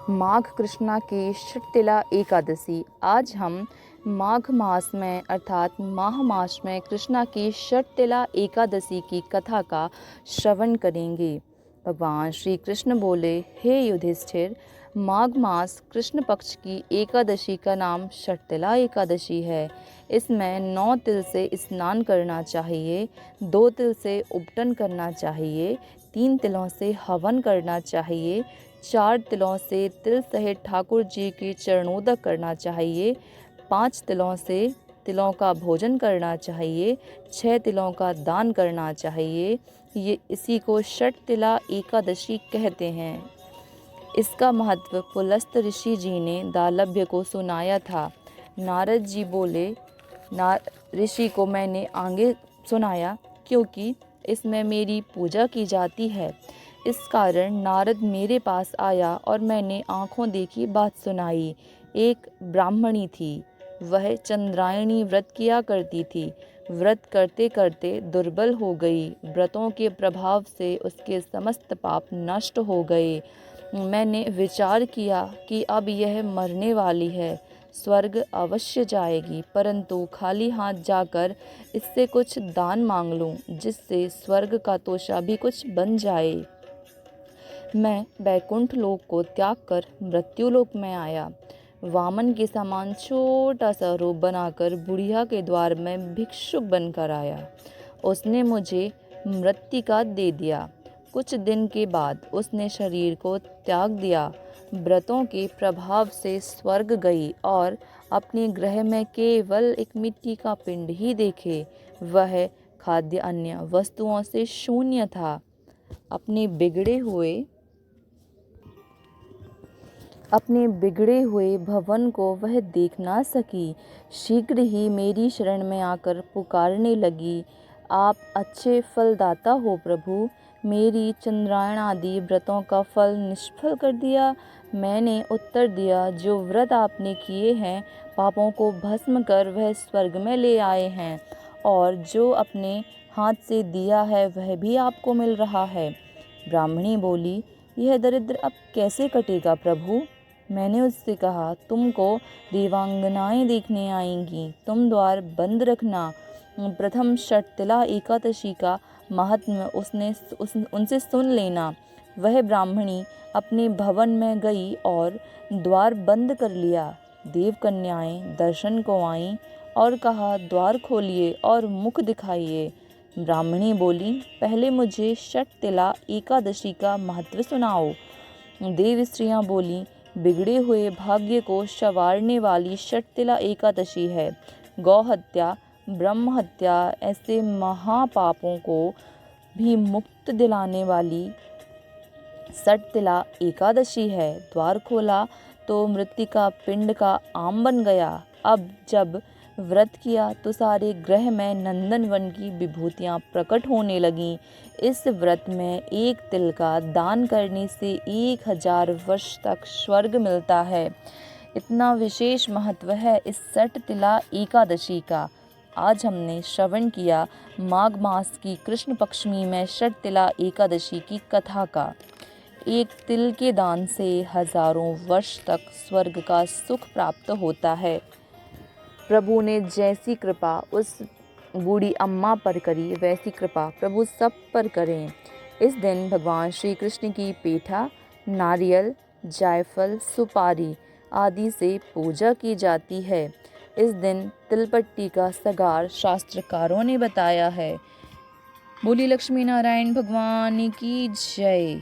माघ कृष्णा की षटतिला एकादशी। आज हम माघ मास में अर्थात माह मास में कृष्णा की षटतिला एकादशी की कथा का श्रवण करेंगे। भगवान श्री कृष्ण बोले, हे युधिष्ठिर, माघ मास कृष्ण पक्ष की एकादशी का नाम षटतिला एकादशी है। इसमें 9 तिल से स्नान करना चाहिए, 2 तिल से उपटन करना चाहिए, 3 तिलों से हवन करना चाहिए, 4 तिलों से तिल सहित ठाकुर जी की चरणोदक करना चाहिए, 5 तिलों से तिलों का भोजन करना चाहिए, 6 तिलों का दान करना चाहिए। ये इसी को षटतिला एकादशी कहते हैं। इसका महत्व पुलस्त ऋषि जी ने दालभ्य को सुनाया था। नारद जी बोले, ऋषि को मैंने आगे सुनाया क्योंकि इसमें मेरी पूजा की जाती है। इस कारण नारद मेरे पास आया और मैंने आँखों देखी बात सुनाई। एक ब्राह्मणी थी, वह चंद्रायणी व्रत किया करती थी। व्रत करते करते दुर्बल हो गई। व्रतों के प्रभाव से उसके समस्त पाप नष्ट हो गए। मैंने विचार किया कि अब यह मरने वाली है, स्वर्ग अवश्य जाएगी, परंतु खाली हाथ जाकर इससे कुछ दान मांग लूं, जिससे स्वर्ग का तोशा भी कुछ बन जाए। मैं बैकुंठ लोक को त्याग कर मृत्युलोक में आया। वामन के समान छोटा सा रूप बनाकर बुढ़िया के द्वार में भिक्षुक बनकर आया। उसने मुझे मृत्तिका दे दिया। कुछ दिन के बाद उसने शरीर को त्याग दिया। व्रतों के प्रभाव से स्वर्ग गई और अपने गृह में केवल एक मिट्टी का पिंड ही देखे। वह खाद्य अन्य वस्तुओं से शून्य था। अपने बिगड़े हुए भवन को वह देख ना सकी। शीघ्र ही मेरी शरण में आकर पुकारने लगी, आप अच्छे फलदाता हो प्रभु। मेरी चंद्रायण आदि व्रतों का फल निष्फल कर दिया। मैंने उत्तर दिया, जो व्रत आपने किए हैं पापों को भस्म कर वह स्वर्ग में ले आए हैं, और जो अपने हाथ से दिया है वह भी आपको मिल रहा है। ब्राह्मणी बोली, यह दरिद्र अब कैसे कटेगा प्रभु। मैंने उससे कहा, तुमको देवांगनाएं देखने आएंगी, तुम द्वार बंद रखना। प्रथम षटतिला एकादशी का महात्म्य उनसे सुन लेना। वह ब्राह्मणी अपने भवन में गई और द्वार बंद कर लिया। देवकन्याएं दर्शन को आईं और कहा, द्वार खोलिए और मुख दिखाइए। ब्राह्मणी बोली, पहले मुझे षटतिला एकादशी का महत्व सुनाओ। देव स्त्रियां बोली, बिगड़े हुए भाग्य को संवारने वाली षटतिला एकादशी है। गौ हत्या, ब्रह्म हत्या ऐसे महापापों को भी मुक्त दिलाने वाली षटतिला एकादशी है। द्वार खोला तो मृत्तिका पिंड का आम बन गया। अब जब व्रत किया तो सारे ग्रह में नंदनवन की विभूतियाँ प्रकट होने लगीं। इस व्रत में 1 तिल का दान करने से 1000 वर्ष तक स्वर्ग मिलता है। इतना विशेष महत्व है इस षटतिला एकादशी का। आज हमने श्रवण किया माघ मास की कृष्ण पक्षमी में षटतिला एकादशी की कथा का। 1 तिल के दान से हजारों वर्ष तक स्वर्ग का सुख प्राप्त होता है। प्रभु ने जैसी कृपा उस बूढ़ी अम्मा पर करी, वैसी कृपा प्रभु सब पर करें। इस दिन भगवान श्री कृष्ण की पेठा, नारियल, जायफल, सुपारी आदि से पूजा की जाती है। इस दिन तिलपट्टी का सगार शास्त्रकारों ने बताया है। बोली लक्ष्मी नारायण भगवान की जय।